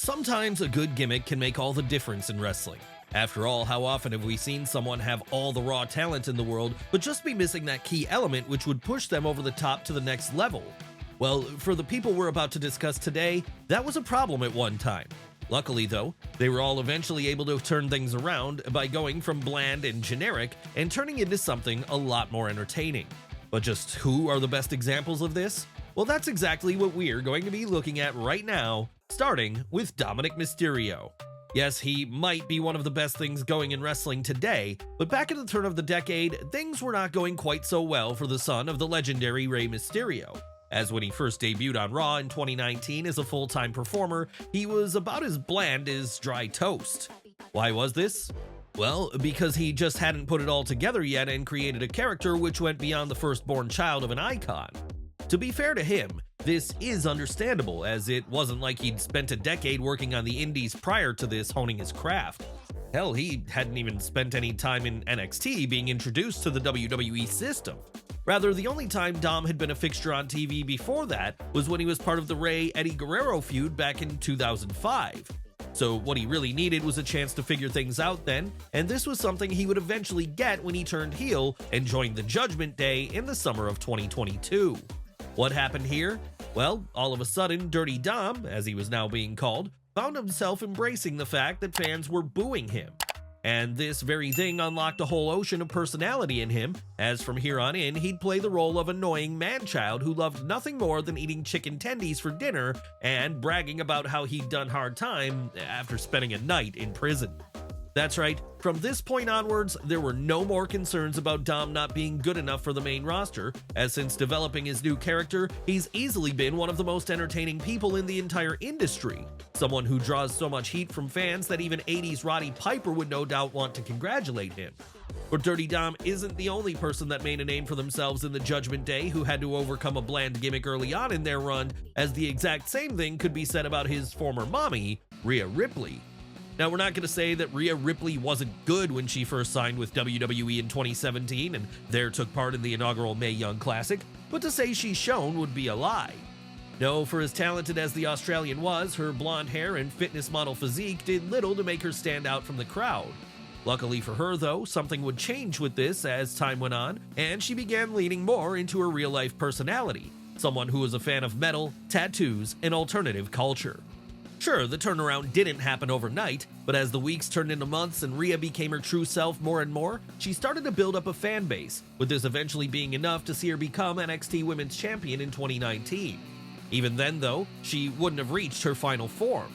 Sometimes a good gimmick can make all the difference in wrestling. After all, how often have we seen someone have all the raw talent in the world, but just be missing that key element which would push them over the top to the next level? Well, for the people we're about to discuss today, that was a problem at one time. Luckily though, they were all eventually able to turn things around by going from bland and generic and turning into something a lot more entertaining. But just who are the best examples of this? Well, that's exactly what we're going to be looking at right now, starting with Dominik Mysterio. Yes, he might be one of the best things going in wrestling today, but back at the turn of the decade, things were not going quite so well for the son of the legendary Rey Mysterio. As when he first debuted on Raw in 2019 as a full-time performer, he was about as bland as dry toast. Why was this? Well, because he just hadn't put it all together yet and created a character which went beyond the firstborn child of an icon. To be fair to him, this is understandable, as it wasn't like he'd spent a decade working on the indies prior to this honing his craft. Hell, he hadn't even spent any time in NXT being introduced to the WWE system. Rather, the only time Dom had been a fixture on TV before that was when he was part of the Ray-Eddie Guerrero feud back in 2005. So what he really needed was a chance to figure things out then, and this was something he would eventually get when he turned heel and joined the Judgment Day in the summer of 2022. What happened here? Well, all of a sudden, Dirty Dom, as he was now being called, found himself embracing the fact that fans were booing him. And this very thing unlocked a whole ocean of personality in him, as from here on in, he'd play the role of annoying man-child who loved nothing more than eating chicken tendies for dinner and bragging about how he'd done hard time after spending a night in prison. That's right, from this point onwards, there were no more concerns about Dom not being good enough for the main roster, as since developing his new character, he's easily been one of the most entertaining people in the entire industry. Someone who draws so much heat from fans that even 80s Roddy Piper would no doubt want to congratulate him. But Dirty Dom isn't the only person that made a name for themselves in the Judgment Day who had to overcome a bland gimmick early on in their run, as the exact same thing could be said about his former mommy, Ria Ripley. Now, we're not going to say that Ria Ripley wasn't good when she first signed with WWE in 2017 and there took part in the inaugural Mae Young Classic, but to say she shone would be a lie. No, for as talented as the Australian was, her blonde hair and fitness model physique did little to make her stand out from the crowd. Luckily for her, though, something would change with this as time went on, and she began leaning more into her real-life personality, someone who was a fan of metal, tattoos, and alternative culture. Sure, the turnaround didn't happen overnight, but as the weeks turned into months and Rhea became her true self more and more, she started to build up a fan base, with this eventually being enough to see her become NXT Women's Champion in 2019. Even then, though, she wouldn't have reached her final form.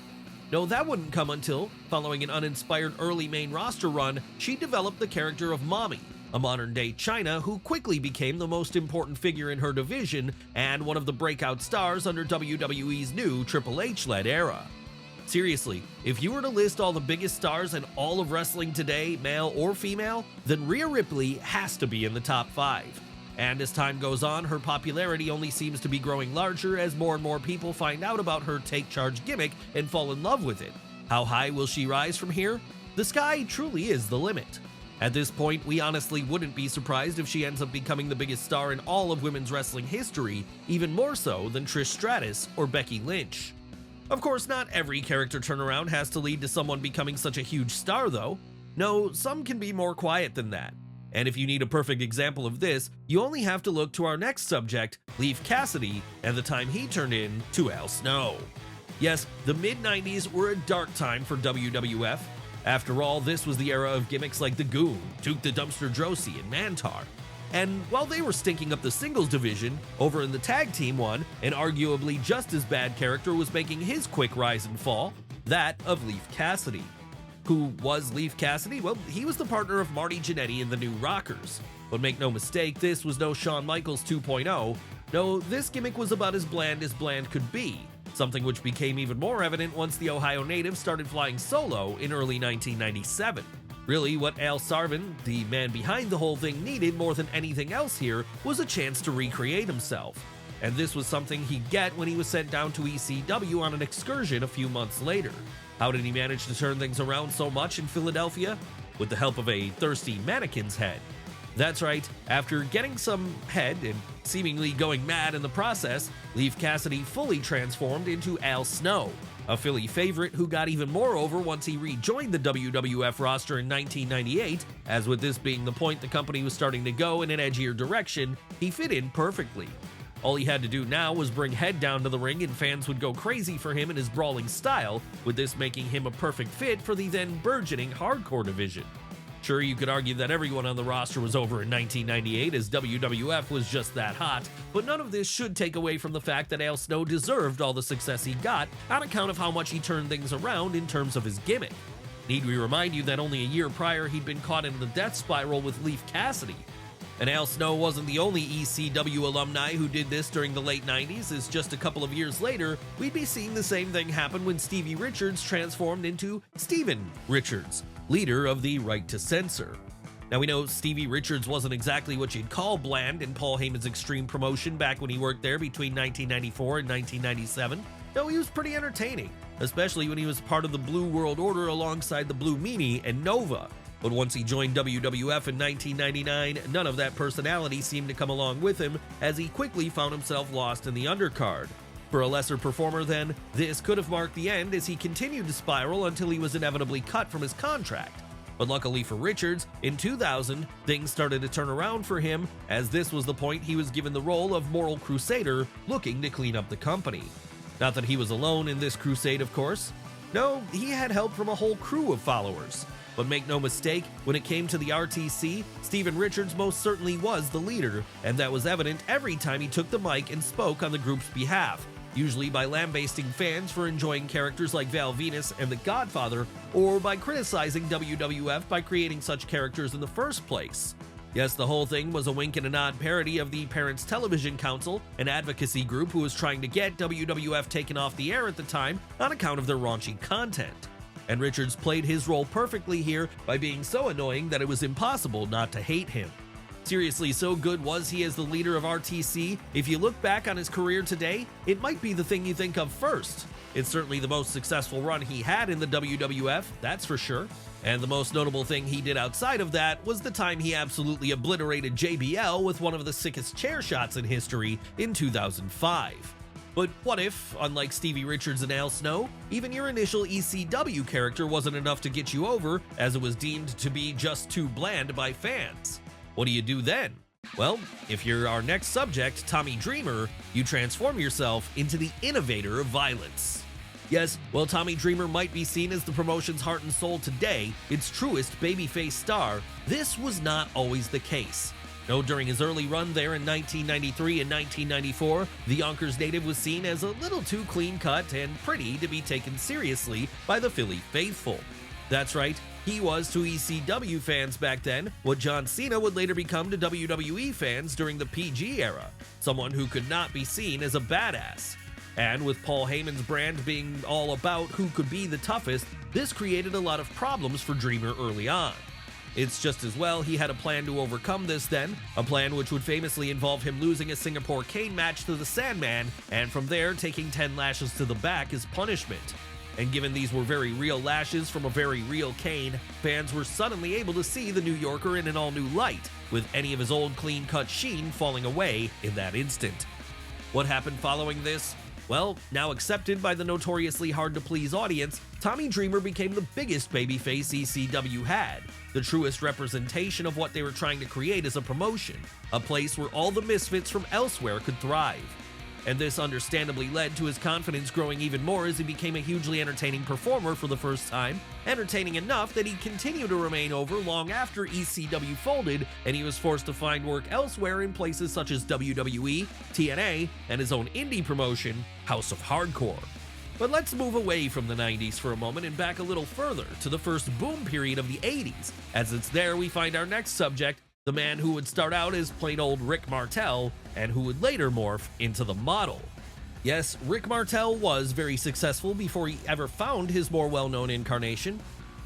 No, that wouldn't come until, following an uninspired early main roster run, she developed the character of Mommy, a modern-day Chyna who quickly became the most important figure in her division and one of the breakout stars under WWE's new Triple H-led era. Seriously, if you were to list all the biggest stars in all of wrestling today, male or female, then Rhea Ripley has to be in the top 5. And as time goes on, her popularity only seems to be growing larger as more and more people find out about her take charge gimmick and fall in love with it. How high will she rise from here? The sky truly is the limit. At this point, we honestly wouldn't be surprised if she ends up becoming the biggest star in all of women's wrestling history, even more so than Trish Stratus or Becky Lynch. Of course, not every character turnaround has to lead to someone becoming such a huge star, though. No, some can be more quiet than that. And if you need a perfect example of this, you only have to look to our next subject, Leif Cassidy, and the time he turned into Al Snow. Yes, the mid-90s were a dark time for WWF. After all, this was the era of gimmicks like the Goon, Duke the Dumpster Droese, and Mantar. And while they were stinking up the singles division, over in the tag team one, an arguably just as bad character was making his quick rise and fall, that of Leif Cassidy. Who was Leif Cassidy? Well, he was the partner of Marty Jannetty in the New Rockers. But make no mistake, this was no Shawn Michaels 2.0. No, this gimmick was about as bland could be, something which became even more evident once the Ohio native started flying solo in early 1997. Really, what Al Sarvin, the man behind the whole thing, needed more than anything else here was a chance to recreate himself. And this was something he'd get when he was sent down to ECW on an excursion a few months later. How did he manage to turn things around so much in Philadelphia? With the help of a thirsty mannequin's head. That's right, after getting some head and seemingly going mad in the process, Leif Cassidy fully transformed into Al Snow, a Philly favorite who got even more over once he rejoined the WWF roster in 1998, as with this being the point the company was starting to go in an edgier direction, he fit in perfectly. All he had to do now was bring Head down to the ring and fans would go crazy for him in his brawling style, with this making him a perfect fit for the then burgeoning hardcore division. Sure, you could argue that everyone on the roster was over in 1998 as WWF was just that hot, but none of this should take away from the fact that Al Snow deserved all the success he got on account of how much he turned things around in terms of his gimmick. Need we remind you that only a year prior he'd been caught in the death spiral with Leaf Cassidy? And Al Snow wasn't the only ECW alumni who did this during the late 90s, as just a couple of years later, we'd be seeing the same thing happen when Stevie Richards transformed into Steven Richards, leader of the Right to Censor. Now we know Stevie Richards wasn't exactly what you'd call bland in Paul Heyman's Extreme promotion back when he worked there between 1994 and 1997, though he was pretty entertaining, especially when he was part of the Blue World Order alongside the Blue Meanie and Nova. But once he joined WWF in 1999, none of that personality seemed to come along with him, as he quickly found himself lost in the undercard. For a lesser performer then, this could have marked the end as he continued to spiral until he was inevitably cut from his contract. But luckily for Richards, in 2000, things started to turn around for him, as this was the point he was given the role of moral crusader looking to clean up the company. Not that he was alone in this crusade, of course. No, he had help from a whole crew of followers. But make no mistake, when it came to the RTC, Steven Richards most certainly was the leader, and that was evident every time he took the mic and spoke on the group's behalf, usually by lambasting fans for enjoying characters like Val Venus and The Godfather, or by criticizing WWF by creating such characters in the first place. Yes, the whole thing was a wink and a nod parody of the Parents Television Council, an advocacy group who was trying to get WWF taken off the air at the time on account of their raunchy content. And Richards played his role perfectly here by being so annoying that it was impossible not to hate him. Seriously, so good was he as the leader of RTC, if you look back on his career today, it might be the thing you think of first. It's certainly the most successful run he had in the WWF, that's for sure. And the most notable thing he did outside of that was the time he absolutely obliterated JBL with one of the sickest chair shots in history in 2005. But what if, unlike Stevie Richards and Al Snow, even your initial ECW character wasn't enough to get you over, as it was deemed to be just too bland by fans? What do you do then? Well, if you're our next subject, Tommy Dreamer, you transform yourself into the innovator of violence. Yes, while Tommy Dreamer might be seen as the promotion's heart and soul today, its truest babyface star, this was not always the case. No, during his early run there in 1993 and 1994, the Yonkers native was seen as a little too clean-cut and pretty to be taken seriously by the Philly faithful. That's right, he was to ECW fans back then what John Cena would later become to WWE fans during the PG era, someone who could not be seen as a badass. And with Paul Heyman's brand being all about who could be the toughest, this created a lot of problems for Dreamer early on. It's just as well he had a plan to overcome this then, a plan which would famously involve him losing a Singapore cane match to the Sandman, and from there taking 10 lashes to the back as punishment. And given these were very real lashes from a very real cane, fans were suddenly able to see the New Yorker in an all-new light, with any of his old clean-cut sheen falling away in that instant. What happened following this? Well, now accepted by the notoriously hard-to-please audience, Tommy Dreamer became the biggest babyface ECW had, the truest representation of what they were trying to create as a promotion, a place where all the misfits from elsewhere could thrive. And this understandably led to his confidence growing even more as he became a hugely entertaining performer for the first time, entertaining enough that he continued to remain over long after ECW folded and he was forced to find work elsewhere in places such as WWE, TNA, and his own indie promotion, House of Hardcore. But let's move away from the 90s for a moment and back a little further to the first boom period of the 80s, as it's there we find our next subject, the man who would start out as plain old Rick Martell and who would later morph into the Model. Yes, Rick Martell was very successful before he ever found his more well-known incarnation.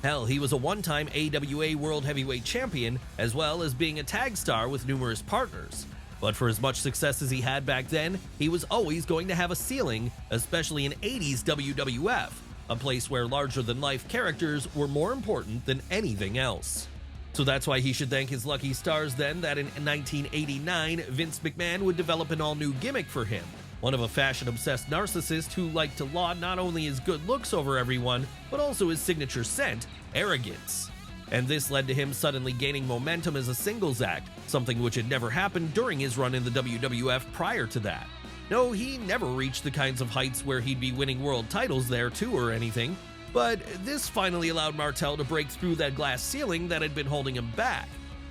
Hell, he was a one-time AWA World Heavyweight Champion, as well as being a tag star with numerous partners. But for as much success as he had back then, he was always going to have a ceiling, especially in 80s WWF, a place where larger-than-life characters were more important than anything else. So that's why he should thank his lucky stars then that in 1989, Vince McMahon would develop an all-new gimmick for him, one of a fashion-obsessed narcissist who liked to laud not only his good looks over everyone, but also his signature scent, arrogance. And this led to him suddenly gaining momentum as a singles act, something which had never happened during his run in the WWF prior to that. No, he never reached the kinds of heights where he'd be winning world titles there too or anything, but this finally allowed Martell to break through that glass ceiling that had been holding him back.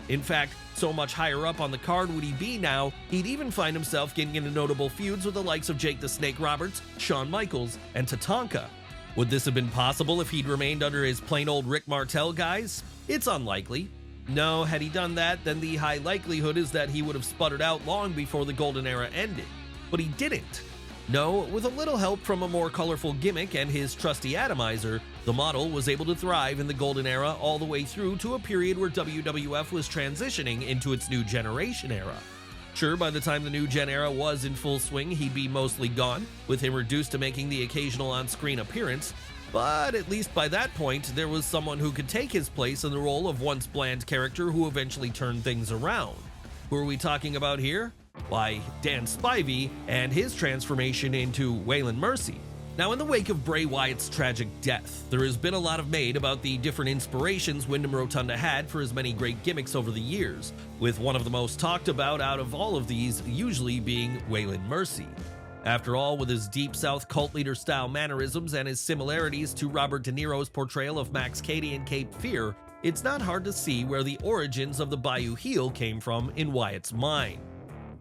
In fact, so much higher up on the card would he be now, he'd even find himself getting into notable feuds with the likes of Jake the Snake Roberts, Shawn Michaels, and Tatanka. Would this have been possible if he'd remained under his plain old Rick Martel guise? It's unlikely. No, had he done that, then the high likelihood is that he would have sputtered out long before the golden era ended. But he didn't. No, with a little help from a more colorful gimmick and his trusty atomizer, the model was able to thrive in the golden era all the way through to a period where WWF was transitioning into its new generation era. Sure, by the time the new gen era was in full swing, he'd be mostly gone, with him reduced to making the occasional on-screen appearance, but at least by that point, there was someone who could take his place in the role of once bland character who eventually turned things around. Who are we talking about here? Why, Dan Spivey and his transformation into Waylon Mercy. Now, in the wake of Bray Wyatt's tragic death, there has been a lot of made about the different inspirations Wyndham Rotunda had for his many great gimmicks over the years, with one of the most talked about out of all of these usually being Waylon Mercy. After all, with his Deep South cult leader style mannerisms and his similarities to Robert De Niro's portrayal of Max Cady in Cape Fear, it's not hard to see where the origins of the Bayou heel came from in Wyatt's mind.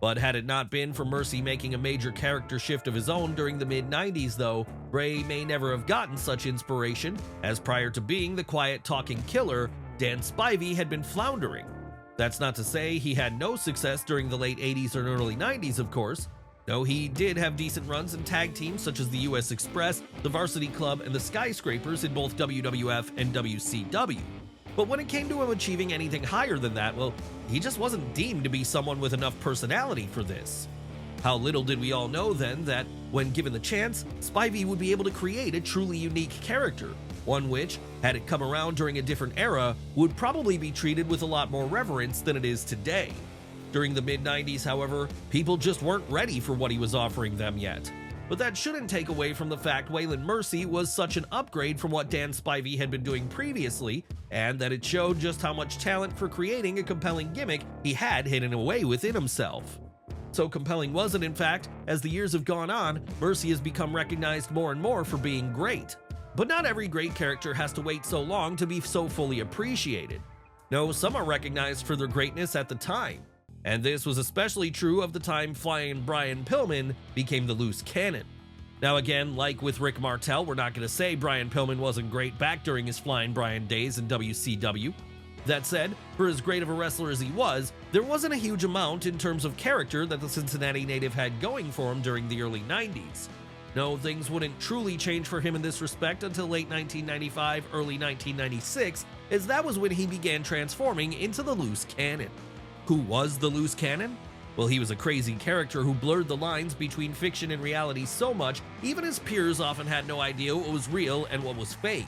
But had it not been for Mercy making a major character shift of his own during the mid-90s though, Bray may never have gotten such inspiration, as prior to being the quiet talking killer, Dan Spivey had been floundering. That's not to say he had no success during the late 80s and early 90s, of course. No, he did have decent runs in tag teams such as the US Express, the Varsity Club, and the Skyscrapers in both WWF and WCW. But when it came to him achieving anything higher than that, well, he just wasn't deemed to be someone with enough personality for this. How little did we all know then that, when given the chance, Spivey would be able to create a truly unique character, one which, had it come around during a different era, would probably be treated with a lot more reverence than it is today. During the mid-90s, however, people just weren't ready for what he was offering them yet. But that shouldn't take away from the fact Waylon Mercy was such an upgrade from what Dan Spivey had been doing previously, and that it showed just how much talent for creating a compelling gimmick he had hidden away within himself. So compelling was it, in fact, as the years have gone on, Mercy has become recognized more and more for being great. But not every great character has to wait so long to be so fully appreciated. No, some are recognized for their greatness at the time. And this was especially true of the time Flying Brian Pillman became the loose cannon. Now again, like with Rick Martel, we're not going to say Brian Pillman wasn't great back during his Flying Brian days in WCW. That said, for as great of a wrestler as he was, there wasn't a huge amount in terms of character that the Cincinnati native had going for him during the early 90s. No, things wouldn't truly change for him in this respect until late 1995, early 1996, as that was when he began transforming into the loose cannon. Who was the loose cannon? Well, he was a crazy character who blurred the lines between fiction and reality so much, even his peers often had no idea what was real and what was fake.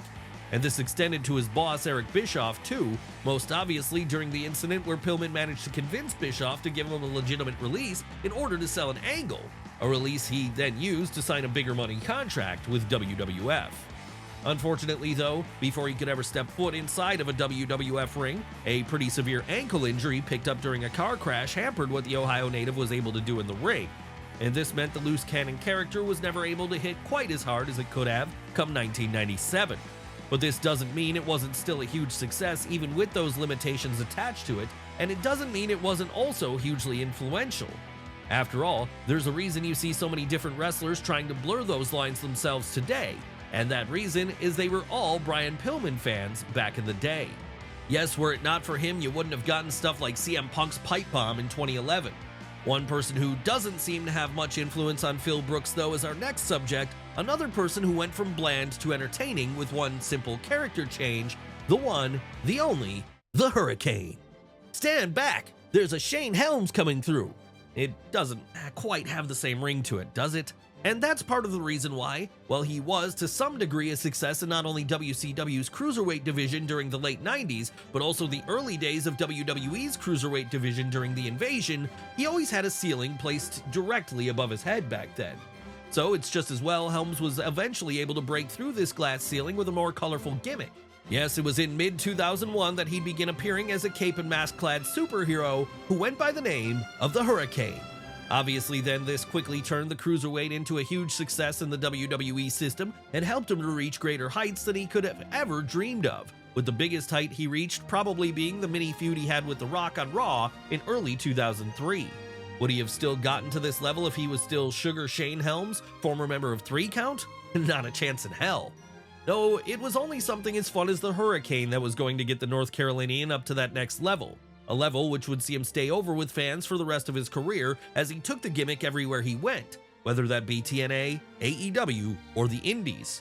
And this extended to his boss Eric Bischoff too, most obviously during the incident where Pillman managed to convince Bischoff to give him a legitimate release in order to sell an angle, a release he then used to sign a bigger money contract with WWF. Unfortunately though, before he could ever step foot inside of a WWF ring, a pretty severe ankle injury picked up during a car crash hampered what the Ohio native was able to do in the ring, and this meant the loose cannon character was never able to hit quite as hard as it could have come 1997. But this doesn't mean it wasn't still a huge success even with those limitations attached to it, and it doesn't mean it wasn't also hugely influential. After all, there's a reason you see so many different wrestlers trying to blur those lines themselves today, and that reason is they were all Brian Pillman fans back in the day. Yes, were it not for him, you wouldn't have gotten stuff like CM Punk's pipe bomb in 2011. One person who doesn't seem to have much influence on Phil Brooks though is our next subject, another person who went from bland to entertaining with one simple character change, the one, the only, the Hurricane. Stand back, there's a Shane Helms coming through. It doesn't quite have the same ring to it, does it? And that's part of the reason why, while he was to some degree a success in not only WCW's Cruiserweight division during the late 90s, but also the early days of WWE's Cruiserweight division during the Invasion, he always had a ceiling placed directly above his head back then. So it's just as well Helms was eventually able to break through this glass ceiling with a more colorful gimmick. Yes, it was in mid-2001 that he'd begin appearing as a cape and mask-clad superhero who went by the name of the Hurricane. Obviously then, this quickly turned the Cruiserweight into a huge success in the WWE system and helped him to reach greater heights than he could have ever dreamed of, with the biggest height he reached probably being the mini feud he had with The Rock on Raw in early 2003. Would he have still gotten to this level if he was still Sugar Shane Helms, former member of 3 Count? Not a chance in hell. No, it was only something as fun as the Hurricane that was going to get the North Carolinian up to that next level. A level which would see him stay over with fans for the rest of his career as he took the gimmick everywhere he went, whether that be TNA, AEW, or the Indies.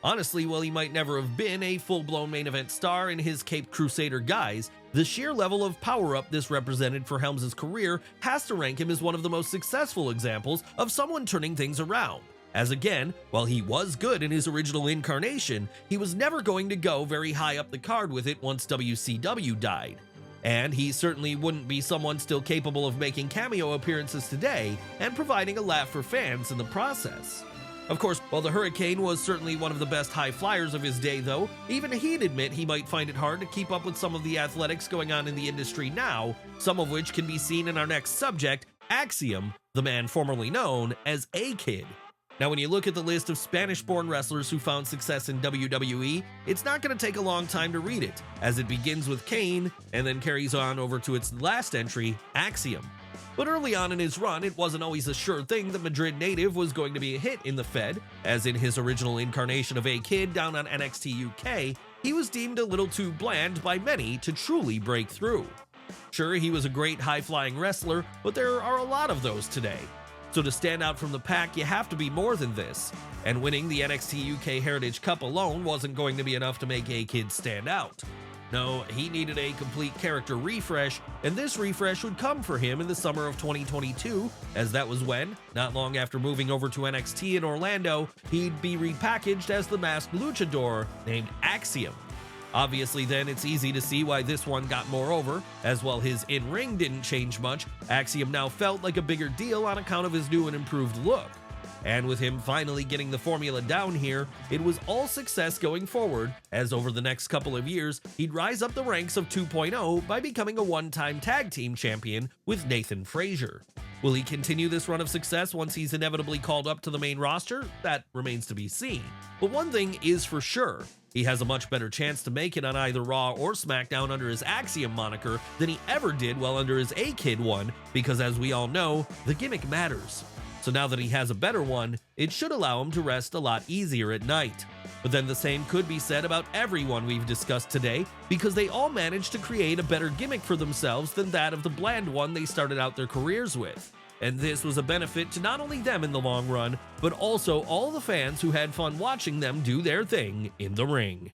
Honestly, while he might never have been a full-blown main event star in his Caped Crusader guise, the sheer level of power-up this represented for Helms' career has to rank him as one of the most successful examples of someone turning things around. As again, while he was good in his original incarnation, he was never going to go very high up the card with it once WCW died. And he certainly wouldn't be someone still capable of making cameo appearances today and providing a laugh for fans in the process. Of course, while the Hurricane was certainly one of the best high flyers of his day though, even he'd admit he might find it hard to keep up with some of the athletics going on in the industry now, some of which can be seen in our next subject, Axium, the man formerly known as A-Kid. Now, when you look at the list of Spanish-born wrestlers who found success in WWE, it's not going to take a long time to read it, as it begins with Kane and then carries on over to its last entry, Axiom. But early on in his run, it wasn't always a sure thing that Madrid native was going to be a hit in the Fed, as in his original incarnation of A-Kid down on NXT UK, he was deemed a little too bland by many to truly break through. Sure, he was a great high-flying wrestler, but there are a lot of those today. So to stand out from the pack, you have to be more than this, and winning the NXT UK Heritage Cup alone wasn't going to be enough to make A-Kid stand out. No, he needed a complete character refresh, and this refresh would come for him in the summer of 2022, as that was when, not long after moving over to NXT in Orlando, he'd be repackaged as the masked luchador named Axiom. Obviously then, it's easy to see why this one got more over, as while his in-ring didn't change much, Axiom now felt like a bigger deal on account of his new and improved look. And with him finally getting the formula down here, it was all success going forward, as over the next couple of years, he'd rise up the ranks of 2.0 by becoming a one-time tag team champion with Nathan Frazier. Will he continue this run of success once he's inevitably called up to the main roster? That remains to be seen. But one thing is for sure, he has a much better chance to make it on either Raw or SmackDown under his Axiom moniker than he ever did while under his A-Kid one, because as we all know, the gimmick matters. So now that he has a better one, it should allow him to rest a lot easier at night. But then the same could be said about everyone we've discussed today, because they all managed to create a better gimmick for themselves than that of the bland one they started out their careers with. And this was a benefit to not only them in the long run, but also all the fans who had fun watching them do their thing in the ring.